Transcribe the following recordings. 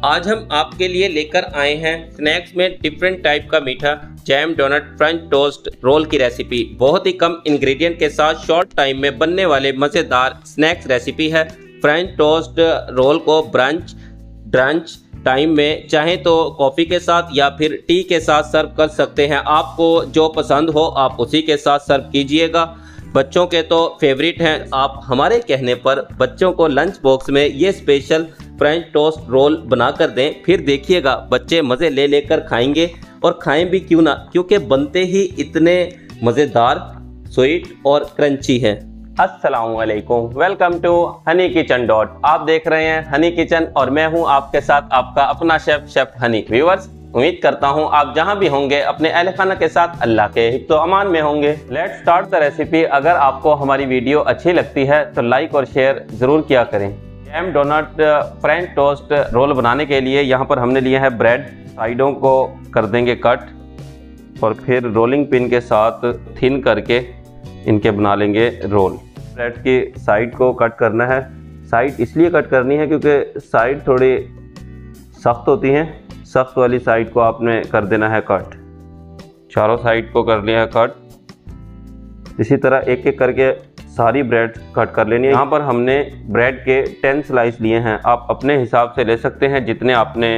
आज हम आपके लिए लेकर आए हैं स्नैक्स में डिफरेंट टाइप का मीठा jam donut French toast roll की रेसिपी। बहुत ही कम इंग्रेडिएंट के साथ शॉर्ट टाइम में बनने वाले मज़ेदार स्नैक्स रेसिपी है। फ्रेंच टोस्ट रोल को ब्रंच टाइम में चाहें तो कॉफ़ी के साथ या फिर टी के साथ सर्व कर सकते हैं। आपको जो पसंद हो आप उसी के साथ सर्व कीजिएगा। बच्चों के तो फेवरेट हैं। आप हमारे कहने पर बच्चों को लंच बॉक्स में ये स्पेशल फ्रेंच टोस्ट रोल बना कर दें, फिर देखिएगा बच्चे मज़े ले लेकर खाएंगे और खाएं भी क्यों ना, क्योंकि बनते ही इतने मज़ेदार, स्वीट और क्रंची हैं। अस्सलामुअलैकुम, welcome to Honey Kitchen dot. आप देख रहे हैं हनी किचन और मैं हूं आपके साथ आपका अपना शेफ हनी। व्यूअर्स, उम्मीद करता हूं आप जहां भी होंगे अपने अहल खाना के साथ अल्लाह के हिफ्ज़ो अमान में होंगे। Let's start the recipe. अगर आपको हमारी वीडियो अच्छी लगती है तो लाइक और शेयर ज़रूर किया करें। Jam donut French toast roll बनाने के लिए यहाँ पर हमने लिया है ब्रेड। साइडों को कर देंगे कट और फिर रोलिंग पिन के साथ थिन करके इनके बना लेंगे रोल। ब्रेड की साइड को कट करना है। साइड इसलिए कट करनी है क्योंकि साइड थोड़ी सख्त होती हैं। सख्त वाली साइड को आपने कर देना है कट। चारों साइड को कर लिया है कट। इसी तरह एक एक करके सारी ब्रेड कट कर लेनी है। यहाँ पर हमने ब्रेड के 10 स्लाइस लिए हैं। आप अपने हिसाब से ले सकते हैं, जितने आपने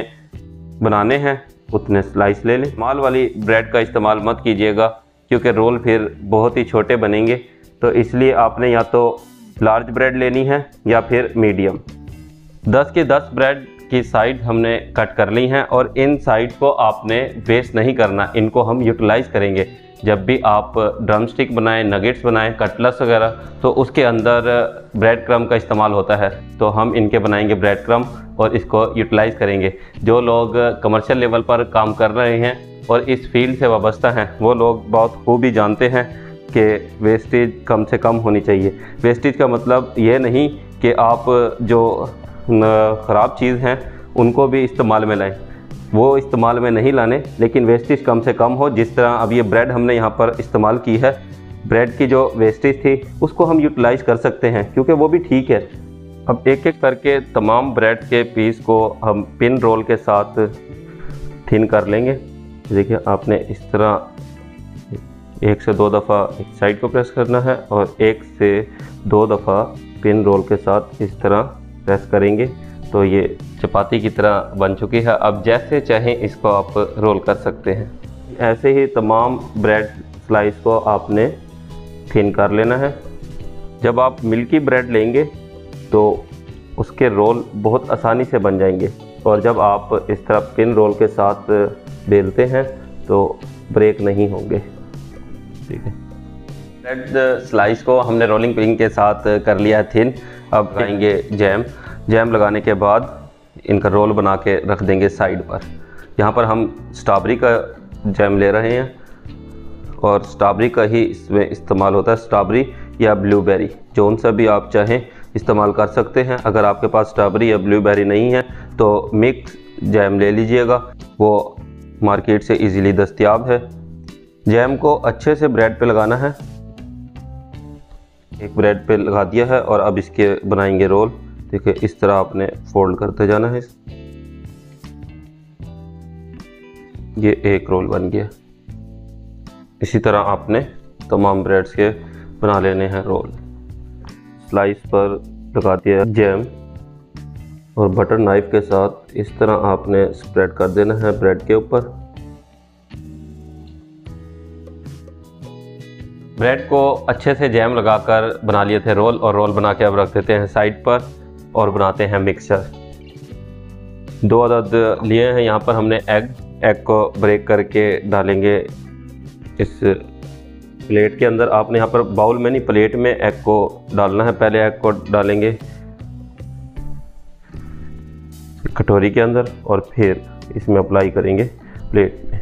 बनाने हैं उतने स्लाइस ले लें। माल वाली ब्रेड का इस्तेमाल मत कीजिएगा क्योंकि रोल फिर बहुत ही छोटे बनेंगे, तो इसलिए आपने या तो लार्ज ब्रेड लेनी है या फिर मीडियम। 10 की 10 ब्रेड की साइड हमने कट कर ली हैं और इन साइड को आपने वेस्ट नहीं करना, इनको हम यूटिलाइज़ करेंगे। जब भी आप ड्रम स्टिक बनाएं, नगेट्स बनाएं, कटलेट्स वगैरह, तो उसके अंदर ब्रेड क्रम का इस्तेमाल होता है, तो हम इनके बनाएंगे ब्रेड क्रम और इसको यूटिलाइज़ करेंगे। जो लोग कमर्शियल लेवल पर काम कर रहे हैं और इस फील्ड से वाबस्ता हैं वो लोग बहुत खूबी जानते हैं कि वेस्टेज कम से कम होनी चाहिए। वेस्टेज का मतलब ये नहीं कि आप जो ख़राब चीज़ हैं उनको भी इस्तेमाल में लाएं, वो इस्तेमाल में नहीं लाने, लेकिन वेस्टेज कम से कम हो। जिस तरह अब ये ब्रेड हमने यहाँ पर इस्तेमाल की है, ब्रेड की जो वेस्टेज थी उसको हम यूटिलाइज़ कर सकते हैं क्योंकि वो भी ठीक है। अब एक एक करके तमाम ब्रेड के पीस को हम पिन रोल के साथ थिन कर लेंगे। देखिए, आपने इस तरह 1 से 2 दफ़ा एक साइड को प्रेस करना है और 1 से 2 दफ़ा पिन रोल के साथ इस तरह प्रेस करेंगे तो ये चपाती की तरह बन चुकी है। अब जैसे चाहें इसको आप रोल कर सकते हैं। ऐसे ही तमाम ब्रेड स्लाइस को आपने थिन कर लेना है। जब आप मिल्की ब्रेड लेंगे तो उसके रोल बहुत आसानी से बन जाएंगे और जब आप इस तरह पिन रोल के साथ बेलते हैं तो ब्रेक नहीं होंगे। ठीक है, ब्रेड स्लाइस को हमने रोलिंग पिन के साथ कर लिया है थिन। अब लगाएंगे जैम लगाने के बाद इनका रोल बना के रख देंगे साइड पर। यहाँ पर हम स्ट्रॉबेरी का जैम ले रहे हैं और स्ट्रॉबेरी का ही इसमें इस्तेमाल होता है। स्ट्रॉबेरी या ब्लूबेरी, जौन सा भी आप चाहें इस्तेमाल कर सकते हैं। अगर आपके पास स्ट्रॉबेरी या ब्लूबेरी नहीं है तो मिक्स जैम ले लीजिएगा, वो मार्केट से इजीली दस्तयाब है। जैम को अच्छे से ब्रेड पे लगाना है। एक ब्रेड पे लगा दिया है और अब इसके बनाएंगे रोल। देखिए, इस तरह आपने फोल्ड करते जाना है। ये एक रोल बन गया। इसी तरह आपने तमाम ब्रेड्स के बना लेने हैं रोल। स्लाइस पर लगा दिया जैम और बटर नाइफ के साथ इस तरह आपने स्प्रेड कर देना है ब्रेड के ऊपर। ब्रेड को अच्छे से जैम लगाकर बना लिए थे रोल, और रोल बना के अब रख देते हैं साइड पर और बनाते हैं मिक्सचर। 2 अदद लिए हैं यहाँ पर हमने एग को ब्रेक करके डालेंगे इस प्लेट के अंदर। आपने यहाँ पर बाउल में नहीं, प्लेट में एग को डालना है। पहले एग को डालेंगे कटोरी के अंदर और फिर इसमें अप्लाई करेंगे प्लेट में।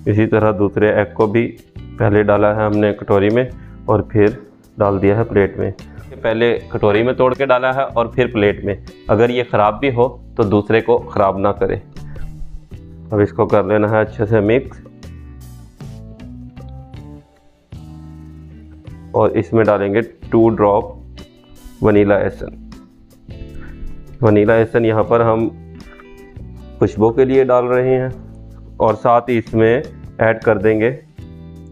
इसी तरह दूसरे एग को भी पहले डाला है हमने कटोरी में और फिर डाल दिया है प्लेट में। पहले कटोरी में तोड़ के डाला है और फिर प्लेट में। अगर ये ख़राब भी हो तो दूसरे को ख़राब ना करे। अब इसको कर लेना है अच्छे से मिक्स और इसमें डालेंगे 2 ड्रॉप वनीला एसेंस। वनीला एसन यहाँ पर हम खुशबू के लिए डाल रहे हैं और साथ ही इसमें ऐड कर देंगे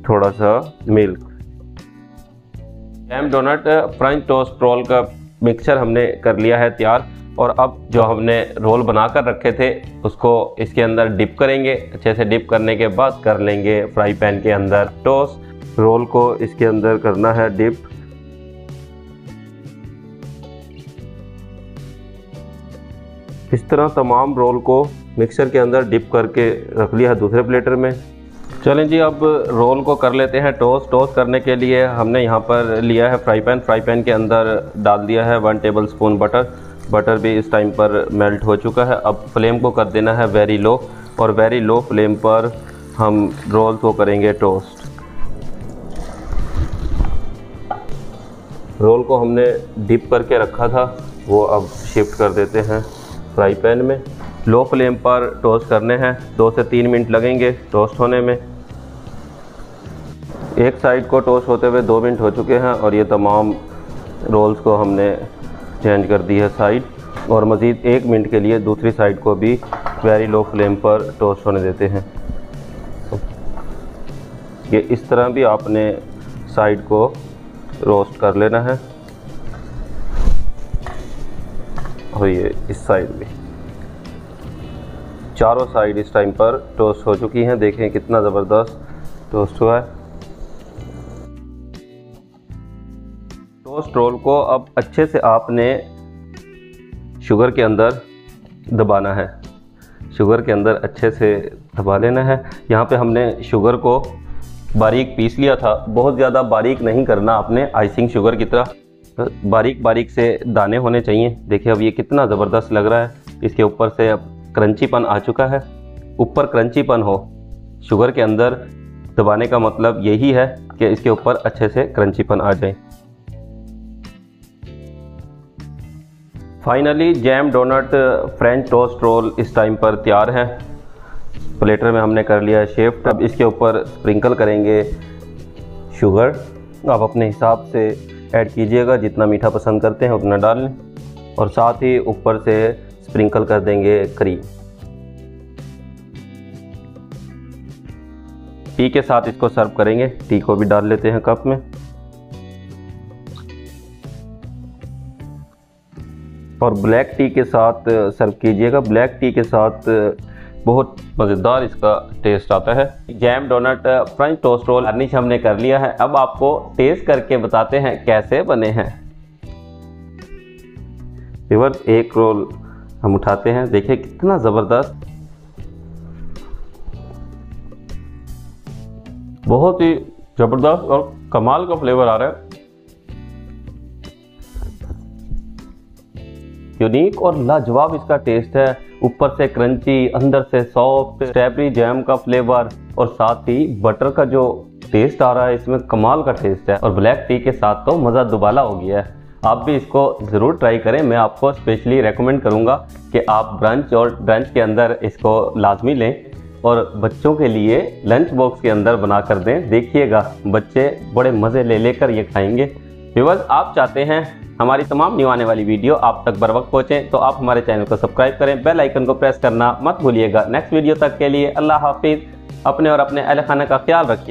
थोड़ा सा milk. Jam donut French toast roll का मिक्सचर हमने कर लिया है तैयार और अब जो हमने रोल बनाकर रखे थे उसको इसके अंदर डिप करेंगे। अच्छे से डिप करने के बाद कर लेंगे फ्राई पैन के अंदर टोस्ट। रोल को इसके अंदर करना है डिप। इस तरह तमाम रोल को मिक्सचर के अंदर डिप करके रख लिया है दूसरे प्लेटर में। चलें जी, अब रोल को कर लेते हैं टोस्ट। टोस्ट करने के लिए हमने यहाँ पर लिया है फ्राई पैन। फ्राई पैन के अंदर डाल दिया है 1 टेबल स्पून बटर। बटर भी इस टाइम पर मेल्ट हो चुका है। अब फ्लेम को कर देना है वेरी लो और वेरी लो फ्लेम पर हम रोल को करेंगे टोस्ट। रोल को हमने डिप करके रखा था वो अब शिफ्ट कर देते हैं फ्राई पैन में। लो फ्लेम पर टोस्ट करने हैं, 2 से 3 मिनट लगेंगे टोस्ट होने में। एक साइड को टोस्ट होते हुए 2 मिनट हो चुके हैं और ये तमाम रोल्स को हमने चेंज कर दी है साइड और मज़ीद 1 मिनट के लिए दूसरी साइड को भी वेरी लो फ्लेम पर टोस्ट होने देते हैं। ये इस तरह भी आपने साइड को रोस्ट कर लेना है और ये इस साइड भी। चारों साइड इस टाइम पर टोस्ट हो चुकी हैं। देखें कितना ज़बरदस्त टोस्ट हुआ है। टोस्ट रोल को अब अच्छे से आपने शुगर के अंदर दबाना है। शुगर के अंदर अच्छे से दबा लेना है। यहाँ पे हमने शुगर को बारीक पीस लिया था। बहुत ज़्यादा बारीक नहीं करना आपने, आइसिंग शुगर की तरह बारीक बारीक से दाने होने चाहिए। देखिए अब ये कितना ज़बरदस्त लग रहा है। इसके ऊपर से अब क्रंचीपन आ चुका है। ऊपर क्रंचीपन हो शुगर के अंदर दबाने का मतलब यही है कि इसके ऊपर अच्छे से क्रंचीपन आ जाए। Finally jam donut French toast roll इस टाइम पर तैयार है। प्लेटर में हमने कर लिया है शिफ्ट। अब इसके ऊपर स्प्रिंकल करेंगे शुगर। आप अपने हिसाब से ऐड कीजिएगा, जितना मीठा पसंद करते हैं उतना डाल लें और साथ ही ऊपर से स्प्रिंकल कर देंगे क्रीम। टी के साथ इसको सर्व करेंगे। टी को भी डाल लेते हैं कप में और ब्लैक टी के साथ सर्व कीजिएगा। ब्लैक टी के साथ बहुत मज़ेदार इसका टेस्ट आता है। Jam donut French toast roll garnish हमने कर लिया है। अब आपको टेस्ट करके बताते हैं कैसे बने हैं। व्यूअर्स, एक रोल हम उठाते हैं। देखिए कितना ज़बरदस्त, बहुत ही ज़बरदस्त और कमाल का फ्लेवर आ रहा है। यूनिक और लाजवाब इसका टेस्ट है। ऊपर से क्रंची, अंदर से सॉफ्ट स्ट्रॉबेरी जैम का फ्लेवर और साथ ही बटर का जो टेस्ट आ रहा है इसमें कमाल का टेस्ट है। और ब्लैक टी के साथ तो मज़ा दुबाला हो गया है। आप भी इसको ज़रूर ट्राई करें। मैं आपको स्पेशली रेकमेंड करूँगा कि आप ब्रंच और ब्रंच के अंदर इसको लाजमी लें और बच्चों के लिए लंच बॉक्स के अंदर बना कर दें। देखिएगा बच्चे बड़े मज़े ले लेकर ये खाएंगे। व्यूअर्स, आप चाहते हैं हमारी तमाम न्यू आने वाली वीडियो आप तक बर वक्त पहुँचे तो आप हमारे चैनल को सब्सक्राइब करें, बेल आइकन को प्रेस करना मत भूलिएगा। नेक्स्ट वीडियो तक के लिए अल्लाह हाफिज़। अपने और अपने अहल खाना का ख्याल रखिए।